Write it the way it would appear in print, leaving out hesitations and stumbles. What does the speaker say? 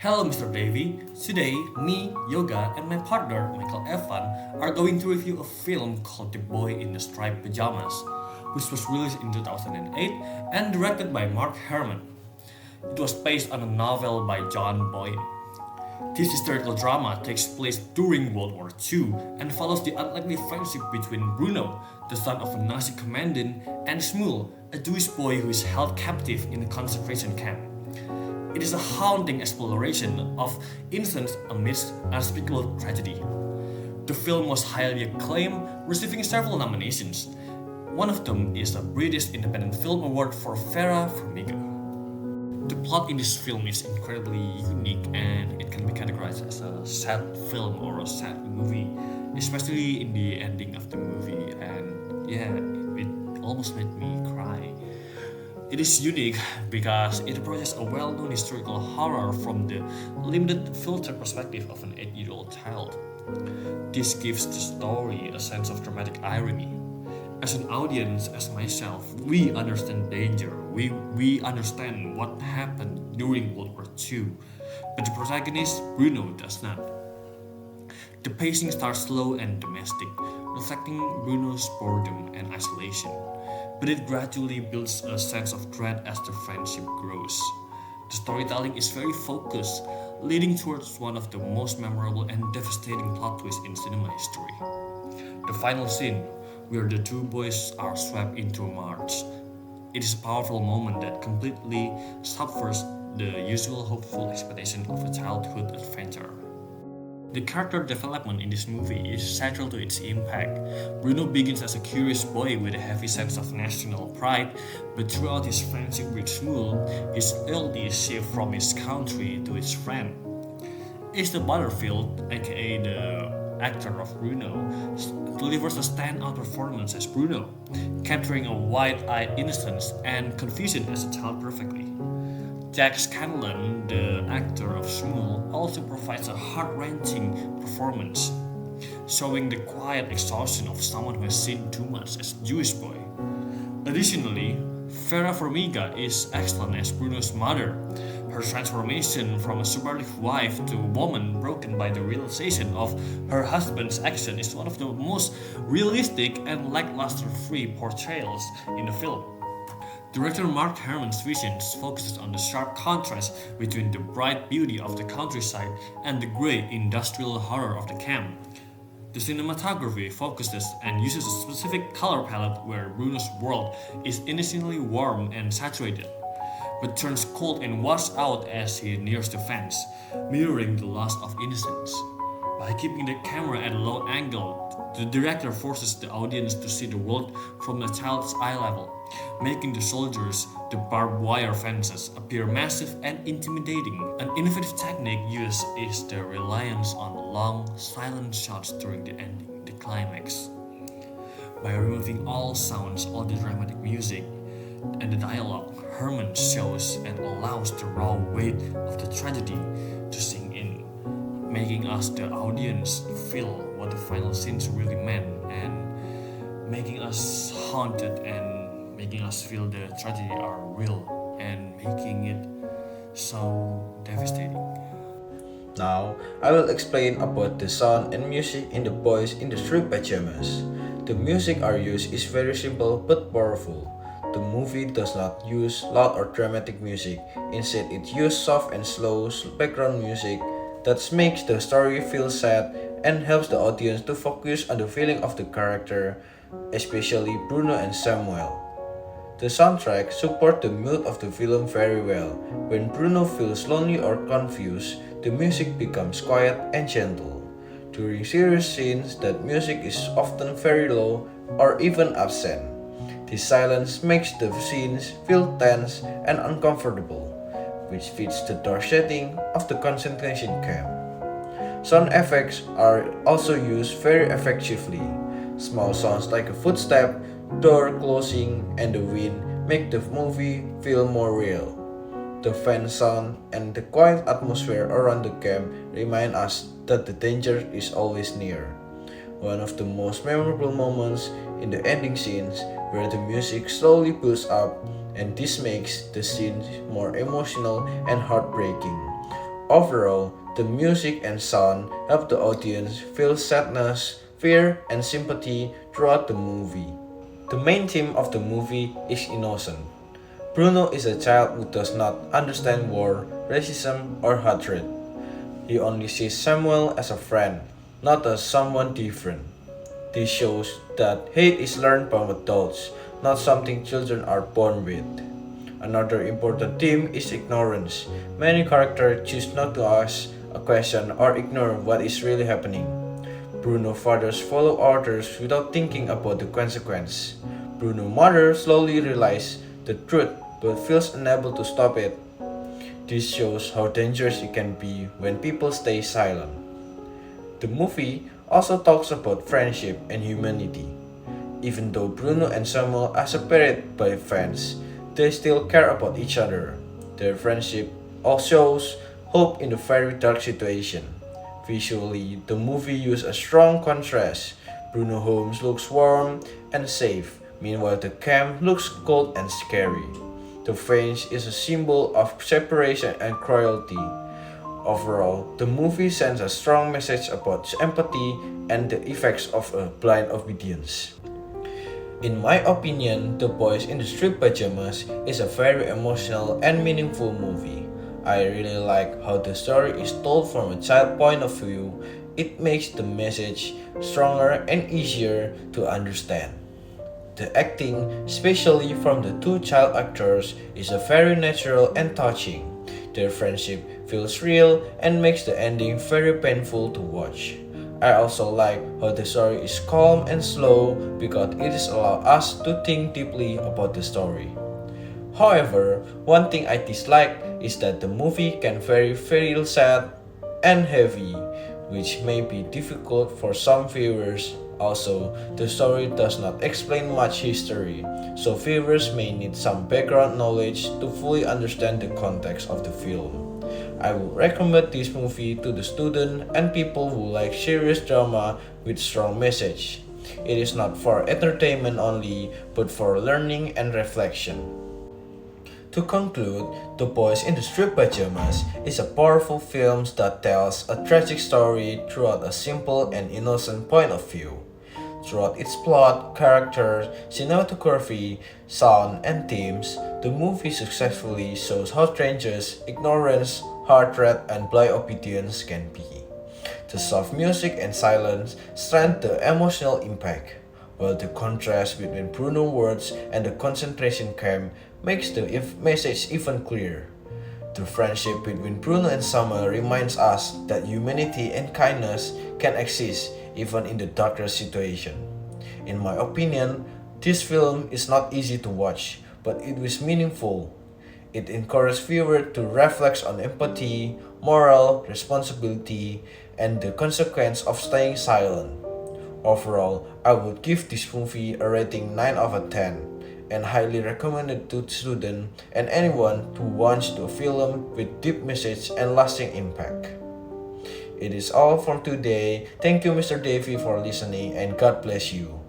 Hello, Mr. Davy. Today, me, Yoga, and my partner, Michael Evan, are going to review a film called The Boy in the Striped Pyjamas, which was released in 2008 and directed by Mark Herman. It was based on a novel by John Boyne. This historical drama takes place during World War II and follows the unlikely friendship between Bruno, the son of a Nazi commandant, and Shmuel, a Jewish boy who is held captive in a concentration camp. It is a haunting exploration of innocence amidst unspeakable tragedy. The film was highly acclaimed, receiving several nominations. One of them is a British Independent Film Award for Vera Farmiga. The plot in this film is incredibly unique and it can be categorized as a sad film or a sad movie, especially in the ending of the movie, and it almost made me cry. It is unique because it approaches a well-known historical horror from the limited filtered perspective of an 8-year-old child. This gives the story a sense of dramatic irony. As an audience, as myself, we understand danger, we understand what happened during World War II, but the protagonist, Bruno, does not. The pacing starts slow and domestic, reflecting Bruno's boredom and isolation, but it gradually builds a sense of dread as the friendship grows. The storytelling is very focused, leading towards one of the most memorable and devastating plot twists in cinema history. The final scene, where the two boys are swept into a march. It is a powerful moment that completely subverts the usual hopeful expectation of a childhood adventure. The character development in this movie is central to its impact. Bruno begins as a curious boy with a heavy sense of national pride, but throughout his friendship with Shmuel, his loyalty is shifted from his country to his friend. Asa Butterfield, aka the actor of Bruno, delivers a standout performance as Bruno, capturing a wide-eyed innocence and confusion as a child perfectly. Jack Scanlon, the actor of Shmuel, also provides a heart-wrenching performance, showing the quiet exhaustion of someone who has seen too much as a Jewish boy. Additionally, Vera Farmiga is excellent as Bruno's mother. Her transformation from a superlative wife to a woman broken by the realization of her husband's action is one of the most realistic and lackluster-free portrayals in the film. Director Mark Herman's vision focuses on the sharp contrast between the bright beauty of the countryside and the grey industrial horror of the camp. The cinematography focuses and uses a specific color palette where Bruno's world is innocently warm and saturated, but turns cold and washed out as he nears the fence, mirroring the loss of innocence. By keeping the camera at a low angle, the director forces the audience to see the world from a child's eye level, making the soldiers, the barbed wire fences, appear massive and intimidating. An innovative technique used is the reliance on long, silent shots during the ending, the climax. By removing all sounds, all the dramatic music, and the dialogue, Herman shows and allows the raw weight of the tragedy to sink in, making us, the audience, feel what the final scenes really meant and making us haunted and making us feel the tragedy are real and making it so devastating. Now, I will explain about the sound and music in The Boys in the Striped Pyjamas. The music are used is very simple but powerful. The movie does not use loud or dramatic music. Instead, it uses soft and slow background music that makes the story feel sad and helps the audience to focus on the feeling of the character, especially Bruno and Samuel. The soundtrack supports the mood of the film very well. When Bruno feels lonely or confused, the music becomes quiet and gentle. During serious scenes, that music is often very low or even absent. This silence makes the scenes feel tense and uncomfortable, which fits the dark setting of the concentration camp. Sound effects are also used very effectively. Small sounds like a footstep, door closing, and the wind make the movie feel more real. The fan sound and the quiet atmosphere around the camp remind us that the danger is always near. One of the most memorable moments in the ending scenes where the music slowly builds up, and this makes the scene more emotional and heartbreaking. Overall, the music and sound help the audience feel sadness, fear, and sympathy throughout the movie. The main theme of the movie is innocence. Bruno is a child who does not understand war, racism, or hatred. He only sees Samuel as a friend, not as someone different. This shows that hate is learned from adults, not something children are born with. Another important theme is ignorance. Many characters choose not to ask a question or ignore what is really happening. Bruno's fathers follow orders without thinking about the consequence. Bruno's mother slowly realizes the truth but feels unable to stop it. This shows how dangerous it can be when people stay silent. The movie also talks about friendship and humanity. Even though Bruno and Samuel are separated by fence, they still care about each other. Their friendship also shows hope in a very dark situation. Visually, the movie uses a strong contrast. Bruno's home looks warm and safe, meanwhile the camp looks cold and scary. The fence is a symbol of separation and cruelty. Overall, the movie sends a strong message about empathy and the effects of a blind obedience. In my opinion, The Boys in the Striped Pyjamas is a very emotional and meaningful movie. I really like how the story is told from a child point of view. It makes the message stronger and easier to understand. The acting, especially from the two child actors, is a very natural and touching. Their friendship feels real and makes the ending very painful to watch. I also like how the story is calm and slow because it is allow us to think deeply about the story. However, one thing I dislike is that the movie can very feel sad and heavy, which may be difficult for some viewers. Also, the story does not explain much history, so viewers may need some background knowledge to fully understand the context of the film. I would recommend this movie to the student and people who like serious drama with strong message. It is not for entertainment only, but for learning and reflection. To conclude, The Boys in the Striped Pyjamas is a powerful film that tells a tragic story throughout a simple and innocent point of view. Throughout its plot, characters, cinematography, sound, and themes, the movie successfully shows how dangerous ignorance, hatred, and blind obedience can be. The soft music and silence strengthen the emotional impact, while the contrast between Bruno's words and the concentration camp makes the message even clearer. The friendship between Bruno and Summer reminds us that humanity and kindness can exist even in the darkest situation. In my opinion, this film is not easy to watch, but it was meaningful. It encourages viewers to reflect on empathy, moral responsibility, and the consequence of staying silent. Overall, I would give this movie a rating 9 out of 10 and highly recommend it to students and anyone who wants a film with deep message and lasting impact. It is all for today. Thank you Mr. Davy for listening and God bless you.